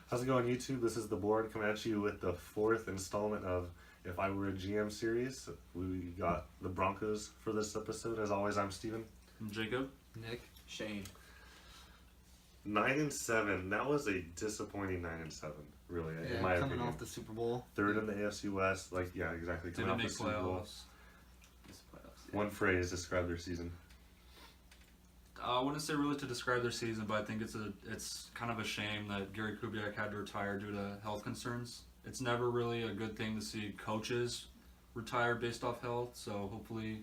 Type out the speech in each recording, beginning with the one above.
How's it going, YouTube? This is the board coming at you with the 4th installment of If I Were a GM series. We got the Broncos for this episode. As always, I'm Steven. I'm Jacob. Nick. Shane. 9-7. That was a disappointing 9-7, really, in my coming opinion. off the Super Bowl. Third in the AFC West. Exactly. Coming Didn't off make the Super Bowl. playoffs. One phrase describe their season. I wouldn't say really to describe their season, but I think it's kind of a shame that Gary Kubiak had to retire due to health concerns. It's never really a good thing to see coaches retire based off health. So hopefully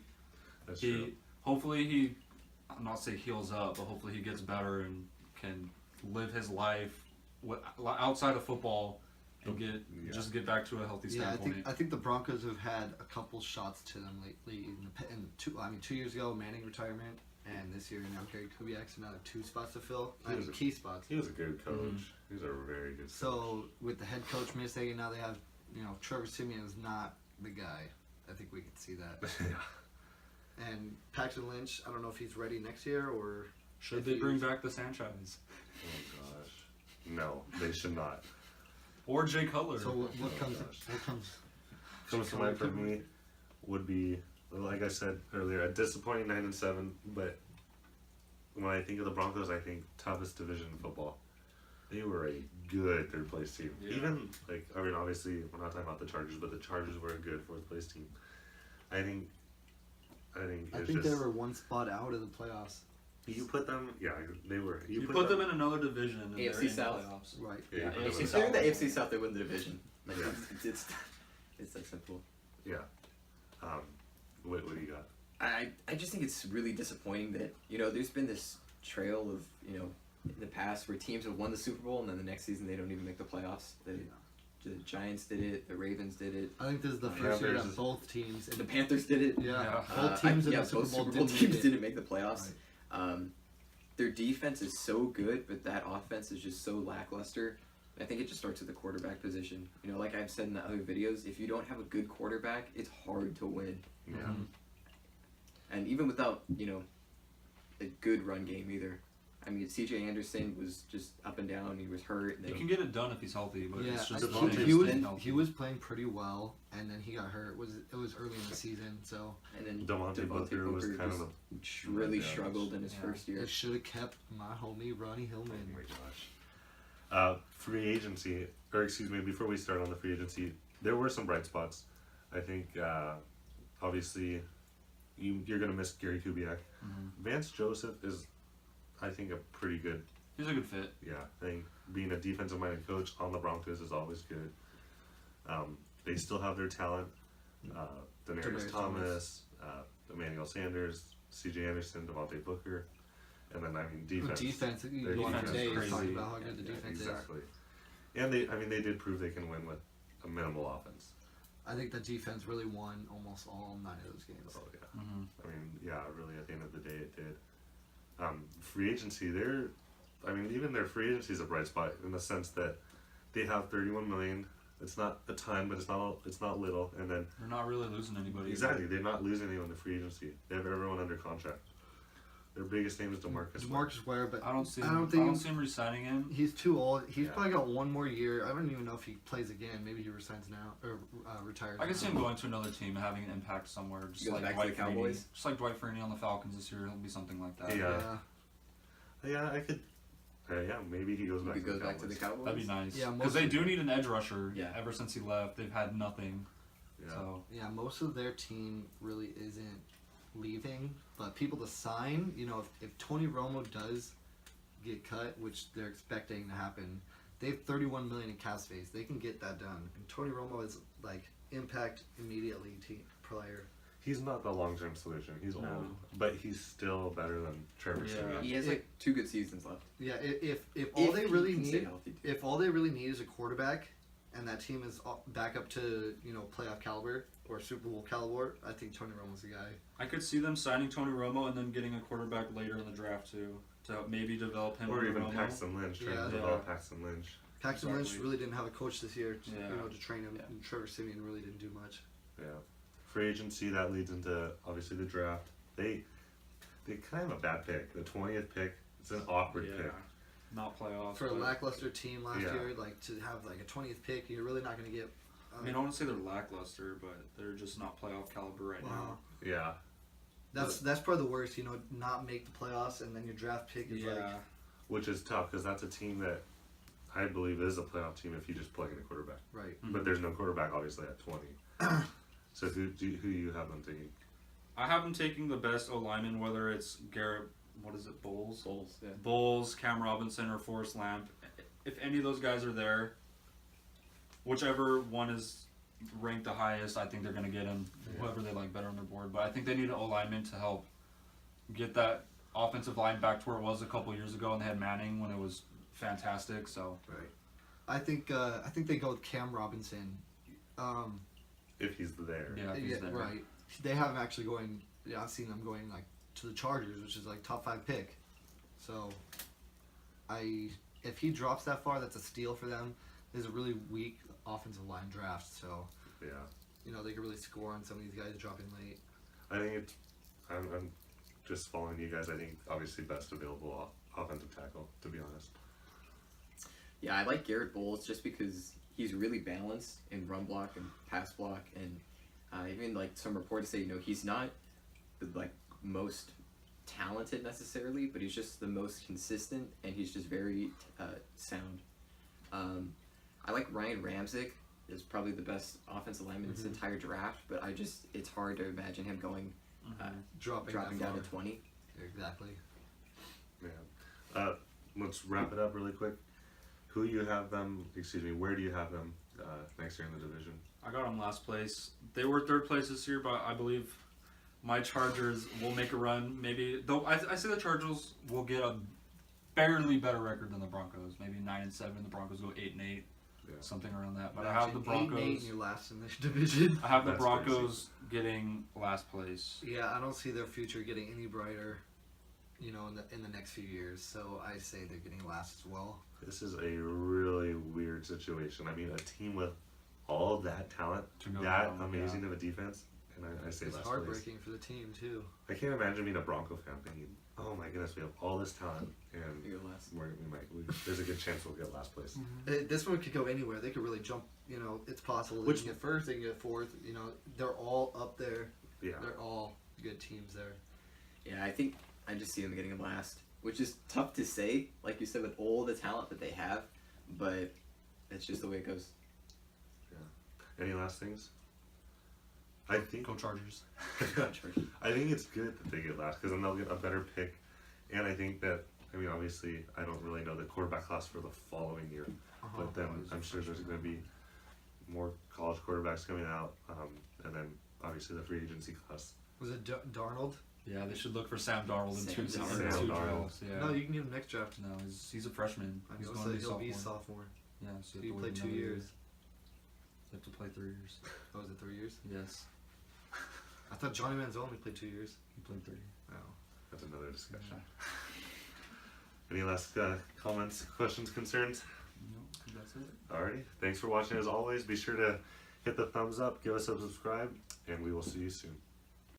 That's true. I'm not say heals up, but hopefully he gets better and can live his life outside of football and just get back to a healthy standpoint. I think the Broncos have had a couple shots to them lately. In 2 years ago, Manning retirement, and this year now Gary Kubiak's another 2 spots to fill. Key spots. He was a good coach. He was a very good coach. So with the head coach missing, now they have Trevor Siemian is not the guy. I think we can see that. And Paxton Lynch, I don't know if he's ready next year or Should they bring back the Sanchez Oh gosh. No, they should not. or Jay Cutler? So what comes? gosh. What comes? Comes to mind for me would be, like I said earlier, a disappointing 9-7. But when I think of the Broncos, I think toughest division in football. They were a good third place team. Yeah. Even obviously we're not talking about the Chargers, but the Chargers were a good 4th place team. I think They were one spot out of the playoffs. You put them, they were. You put them in another division and they're AFC in South. the playoffs. Right. Yeah, If they're in the AFC South, they win the division. Like, Yeah. it's that simple. Yeah. What do you got? I just think it's really disappointing that, there's been this trail of, in the past where teams have won the Super Bowl and then the next season they don't even make the playoffs. The Giants did it, the Ravens did it, I think this is the first year Panthers that both teams. the Panthers did it. Yeah, Yeah. both teams in the both Super Bowl teams didn't make the playoffs. Right. Their defense is so good, but that offense is just so lackluster. I think it just starts with the quarterback position. Like I've said in the other videos, if you don't have a good quarterback, it's hard to win. Yeah. And even without, a good run game either. I mean, C.J. Anderson was just up and down. He was hurt. He can get it done if he's healthy, but Yeah, it's just he was playing pretty well, and then he got hurt. It was early in the season, so And then Devontae Booker was kind of really Yeah. struggled in his first year. it should have kept my homie Ronnie Oh Hillman. my gosh. Free agency, before we start on the free agency, there were some bright spots. I think, obviously, you're going to miss Gary Kubiak. Vance Joseph is, I think, a pretty good. He's a good fit. Yeah, I think being a defensive-minded coach on the Broncos is always good. They still have their talent. Demaryius Thomas, Emmanuel Sanders, C.J. Anderson, Devontae Booker, and then defense. Defense. Their You want defense today is is talking crazy. about how good the defense is. Exactly. And they did prove they can win with a minimal offense. I think the defense really won almost all 9 of those games. Oh yeah. Really, at the end of the day, it did. Free agency, even their free agency is a bright spot in the sense that they have $31 million. It's not a ton, but it's not little. And then They're not really losing anybody. exactly, they're not losing anyone in free agency. They have everyone under contract. Their biggest name is DeMarcus Ware, but I don't see I don't him think re-signing him. he's too old. He's Yeah. probably got 1 more year. I don't even know if he plays again. Maybe he resigns now or retires. I can see now. him going to another team and having an impact somewhere, just He goes like back to the Dwight Freeney. Cowboys? Just like Dwight Freeney on the Falcons this year, he'll be something like that. Yeah. I could. Maybe he goes back. He goes back to the Cowboys. That'd be nice. Yeah, because they do need an edge rusher. Yeah. Ever since he left, they've had nothing. Yeah. So Yeah, most of their team really isn't leaving, but people to sign, if Tony Romo does get cut, which they're expecting to happen, they have $31 million in cap space. They can get that done. And Tony Romo is impact immediately team player. He's not the long-term solution. He's old, but he's still better than Trevor Yeah. Siemian. He has 2 good seasons left. Yeah, if all they really he can stay need, healthy, too. if all they really need is a quarterback, and that team is back up to playoff caliber or Super Bowl caliber, I think Tony Romo's the guy. I could see them signing Tony Romo and then getting a quarterback later in the draft too, to maybe develop him Or under even Romo. Paxton Lynch. Trying to Yeah. develop Paxton Lynch. Paxton Lynch Exactly. really didn't have a coach this year, to train him. Yeah. And Trevor Siemian really didn't do much. Yeah. Free agency, that leads into obviously the draft. They kind of have a bad pick. The 20th pick. It's an awkward pick. not playoffs. For a but- lackluster team last Yeah. year, like to have like a 20th pick, you're really not going to get. I mean, I wouldn't say they're lackluster, but they're just not playoff caliber right now. Yeah. That's probably the worst. You know, not make the playoffs and then your draft pick is like. Which is tough because that's a team that I believe is a playoff team if you just plug in a quarterback. Right. But there's no quarterback obviously at 20. So who you have them taking? I have them taking the best O lineman, whether it's Garrett, what is it, Bowles? Bulls, yeah. Bowles, Cam Robinson, or Forrest Lamp. If any of those guys are there, whichever one is ranked the highest, I think they're going to get him, whoever they like better on their board. But I think they need an O lineman to help get that offensive line back to where it was a couple years ago, and they had Manning when it was fantastic. So Right. I think they go with Cam Robinson. If he's there. yeah, if he's there. Right. They have him actually going. Yeah, I've seen them going like to the Chargers, which is like top 5 pick. So, if he drops that far, that's a steal for them. There's a really weak offensive line draft, so Yeah. you know they could really score on some of these guys dropping late. I think it's. I'm just following you guys. I think obviously best available offensive tackle. To be honest. Yeah, I like Garrett Bowles just because he's really balanced in run block and pass block, and even like some reports say, he's not the like most talented necessarily, but he's just the most consistent, and he's just very sound. I like Ryan Ramczyk is probably the best offensive lineman in this entire draft, but it's hard to imagine him going Dropping dropping that down far. to 20. Exactly. Yeah. Let's wrap it up really quick. Who you have them? Excuse me. Where do you have them next year in the division? I got them last place. They were third place this year, but I believe my Chargers will make a run. Maybe though I say the Chargers will get a barely better record than the Broncos. Maybe 9-7. The Broncos go 8-8, something around that. But I have the Broncos. 8-8 and you're last in this division. I have the That's Broncos getting last place. Yeah, I don't see their future getting any brighter, in the next few years. So I say they're getting last as well. This is a really weird situation. I mean, a team with all that talent, To go that down, amazing of a defense, and I say It's last place. heartbreaking for the team too. I can't imagine being a Bronco fan thinking, "Oh my goodness, we have all this talent, and You go last. there's a good chance we'll get last place." This one could go anywhere. They could really jump. It's possible. They Which- can get first. They can get fourth. They're all up there. Yeah. They're all good teams there. Yeah, I think I just see them getting last, which is tough to say, like you said, with all the talent that they have, but it's just the way it goes. Any last things? I think Go Chargers. I think it's good that they get last because then they'll get a better pick, and I think that obviously I don't really know the quarterback class for the following year, but then I'm sure there's going to be more college quarterbacks coming out, and then obviously the free agency class. Was it Darnold? Yeah, they should look for Sam Darnold in two Sam drafts. Darnold. Yeah. No, you can get him next draft. No, he's a freshman. I He's know, going so to be he'll be sophomore. sophomore. Yeah, so He you have to played wait 2 another year. years. You have to play 3 years. Oh, was it 3 years? Yes, I thought Johnny Manziel only played 2 years. he played 3. Oh. That's another discussion. Any last comments, questions, concerns? No, that's it. Alrighty, thanks for watching as always. Be sure to hit the thumbs up, give us a subscribe, and we will see you soon.